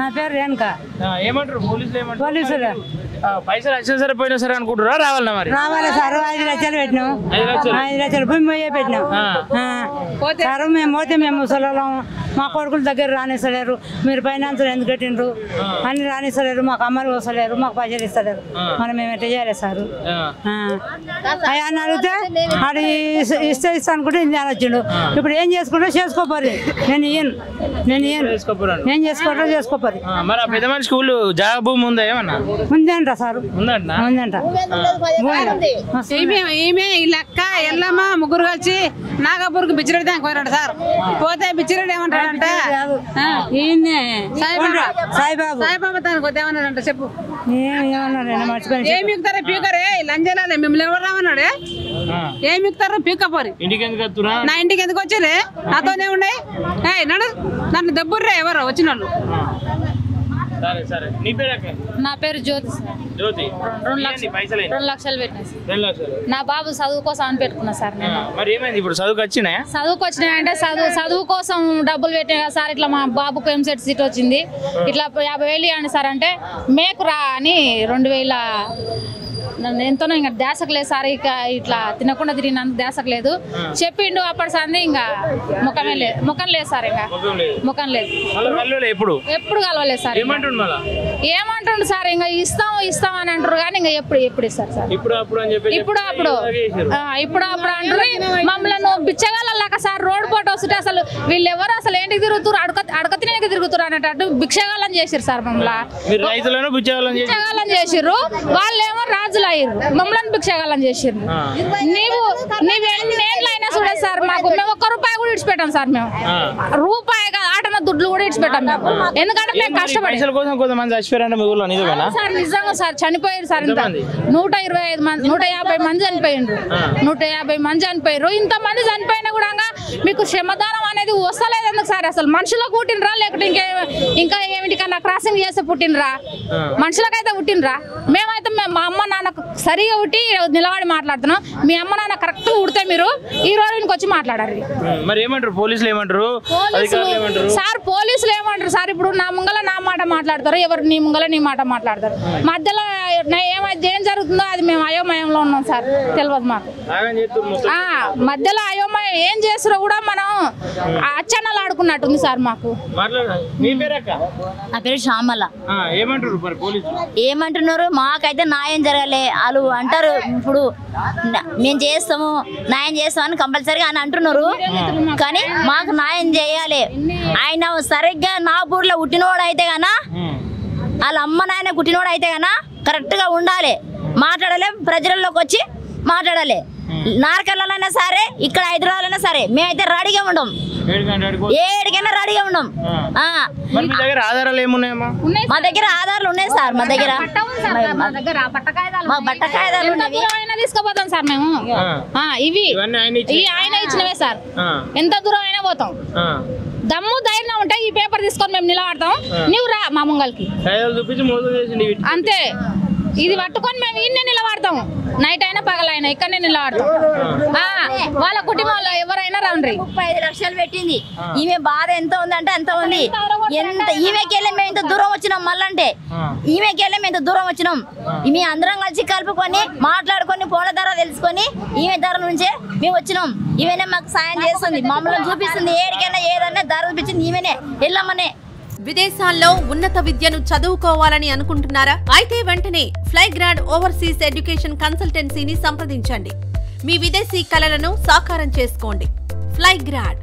నా పేరు రేణుక. ఏమంటారు పోలీసులు? పోలీసులు పైసలు వచ్చినా సరే పోయినా సరే అనుకుంటారా? రావాలన్నా మరి? రావాలి సార్. 5 లక్షలు పెట్టినాం. 5 లక్షలు భూమి పోయే పెట్టినాం సార్. మేము పోతే మేము ముసలాం, మా కొడుకుల దగ్గర రానిస్తలేరు. మీరు ఫైనాన్స్ ఎందుకు కట్టిండ్రు అని రానిస్తలేరు. మాకు అమ్మలు వస్తలేరు, మాకు పైసలు ఇస్తలేరు. మనం మేము ఎట్లా చేయాలి సారు అని అడిగితే అది ఇస్తే ఇస్తా అనుకుంటే ఇది అని వచ్చిండు. ఇప్పుడు ఏం చేసుకుంటా చేసుకోపోరు. నేను ఇయ్యను ఏం చేసుకోవటం చేసుకోపోరు. పెద్ద మనిషి స్కూల్ జాగా భూమి ఉందా? ఏమన్నా ఉందంట సార్, ఉందంట. ఈమె లెక్క ఎల్లమ్మ ముగ్గురు కలిసి నాగపూర్కి బిచ్చిరెడ్డి దానికి పోయాడు సార్. పోతే బిచ్చిరెడ్డి ఏమంటాడంటే సాయిబాబా దానికి పోతే ఏమన్నాడంట చెప్పు. ఏమి ఎక్కుతారా పీకరే లంజాలే మిమ్మల్ని ఎవరు రామన్నాడే. ఏమి ఎక్కుతారు పీకపోరి. నా ఇంటికి ఎందుకు వచ్చేదే? నాతోనే ఉన్నాయి నడు నన్ను దెబ్బుర్రే ఎవరు వచ్చిన వాళ్ళు. నా పేరు జ్యోతి. 2 లక్షలు పెట్టినా. నా బాబు చదువు కోసం అని పెట్టుకున్నా సార్. ఇప్పుడు చదువుకు వచ్చినాయంటే చదువు కోసం డబ్బులు పెట్టినా సార్. ఇట్లా మా బాబుకు ఎంసెట్ సీట్ వచ్చింది, ఇట్లా 50,000 ఇవ్వండి సార్ అంటే మేకు రా అని 2000 ఎంతనో ఇంకా దేశకు లేదు సార్. ఇక ఇట్లా తినకుండా తిరిగినందుకు దేశకు లేదు చెప్పిండు. అప్పటి సంది ఇంకా ముఖం లేదు సార్. ఇంకా ముఖం లేదు, ఎప్పుడు కలవలేదు సార్. ఏమంటుండు సార్? ఇంకా ఇస్తాం అని అంటారు కానీ ఇంకా ఎప్పుడు ఇస్తారు సార్? ఇప్పుడు అప్పుడు అంటారు. మమ్మల్ని బిచ్చగాళ్ళలాక సార్ రోడ్డు పోటీ వస్తుంటే అసలు వీళ్ళు ఎవరు అసలు ఏంటికి తిరుగుతారు? అడకతినేకి తిరుగుతారు అనేటట్టు భిక్షగాళ్ళని చేసారు సార్. మమ్మల్ని బిచ్చగాళ్ళని చేసిర్రు. వాళ్ళేమో రాజులు అయ్యారు, మమ్మల్ని భిక్షగాళ్ళని చేసిర్రు. నీవు ఎన్నేళ్ళు అయినా చూడదు సార్. మాకు మేము ₹1 కూడా ఇడిచిపెట్టాం సార్. మేము రూపాయి ఆటన దుడ్లు కూడా ఇడిచిపెట్టాం మేము. ఎందుకంటే మేము కష్టపడి సార్. నిజంగా సార్ చనిపోయారు సార్. ఇంత 125 మంది 150 మంది చనిపోయిండ్రు. 150 మంది చనిపోయారు. ఇంతమంది చనిపోయినా కూడా మీకు శ్రమదానం అనేది వస్తలేదు ఎందుకు సార్? అసలు మనుషులకు పుట్టినరా లేకపోతే ఇంకా ఏమిటికన్నా క్రాసింగ్ చేస్తే పుట్టినరా? మనుషులకైతే పుట్టినరా? మేమైతే మా అమ్మ నాన్నకు సరిగా ఉట్టి నిలబడి మాట్లాడుతున్నాం. మీ అమ్మ నాన్న కరెక్ట్ ఉడితే మీరు ఈ రోజు వచ్చి మాట్లాడారు. పోలీసులు ఏమంటారు సార్? పోలీసులు ఏమంటారు సార్? ఇప్పుడు నా ముంగల నా మాట మాట్లాడతారు, ఎవరు నీ ముంగల నీ మాట మాట్లాడతారు. మధ్యలో ఏం జరుగుతుందో అది మేము అయోమయంలో ఉన్నాం సార్. తెలియదు మాకు. మధ్యలో అయోమయం ఏం చేస్తారో కూడా మనం అచ్చన్నలు ఆడుకున్నట్టుంది సార్ మాకు. నా పేరు శ్యామల. ఏమంటున్నారు? మాకైతే న్యాయం జరగాలి వాళ్ళు అంటారు. ఇప్పుడు మేము చేస్తాము న్యాయం చేస్తాం అని కంపల్సరీగా అని అంటున్నారు. కానీ మాకు న్యాయం చేయాలి. ఆయన సరిగ్గా నాగపూర్లో పుట్టినోడు అయితే గానా, వాళ్ళ అమ్మ నాయన పుట్టినోడు అయితే గానా కరెక్ట్గా ఉండాలి. మాట్లాడాలి, ప్రజల్లోకి వచ్చి మాట్లాడాలి. నార్కల్లోనైనా సరే, ఇక్కడ హైదరాబాద్లో సరే మేమైతే రెడీగా ఉండం. ఏడికైనా రెడీగా ఉండం. మా దగ్గర ఆధారాలు ఉన్నాయి సార్. మా దగ్గర బట్టకాయదాలు తీసుకుపోతాం సార్ మేము. ఇవి ఆయన ఇచ్చినవే సార్. ఎంత దూరం అయినా పోతాం. దమ్ము ధైర్యం ఉంటే ఈ పేపర్ తీసుకొని మేము నిలబడతాం. నువ్వు రా మా ముంగల్కి అంతే. ఇది పట్టుకొని మేము ఇన్నే నిలబడతాం. నైట్ అయినా పగలైనా ఇక్కడనే నిలబడతాం. వాళ్ళ కుటుంబంలో ఎవరైనా రండి. 35 లక్షలు పెట్టింది. ఈమె బాధ ఎంత ఉందంటే అంత ఉంది. ఈమెకెళ్ళి మేము ఇంత దూరం వచ్చినాం. మళ్ళంటే ఈమెకెళ్ళి మేము ఇంత దూరం వచ్చినాం. ఈమె అందరం కలిసి కలుపుకొని మాట్లాడుకొని పోల ధర తెలుసుకొని ఈమె ధర నుంచే మేము వచ్చినాం. ఈమెనే మాకు సాయం చేస్తుంది, మమ్మల్ని చూపిస్తుంది. ఏడికైనా ఏదైనా ధర చూపించింది ఈమెనే. వెళ్ళమనే. విదేశాల్లో ఉన్నత విద్యను చదువుకోవాలని అనుకుంటున్నారా? అయితే వెంటనే ఫ్లైగ్రాడ్ ఓవర్సీస్ ఎడ్యుకేషన్ కన్సల్టెన్సీని సంప్రదించండి. మీ విదేశీ కలలను సాకారం చేసుకోండి. ఫ్లైగ్రాడ్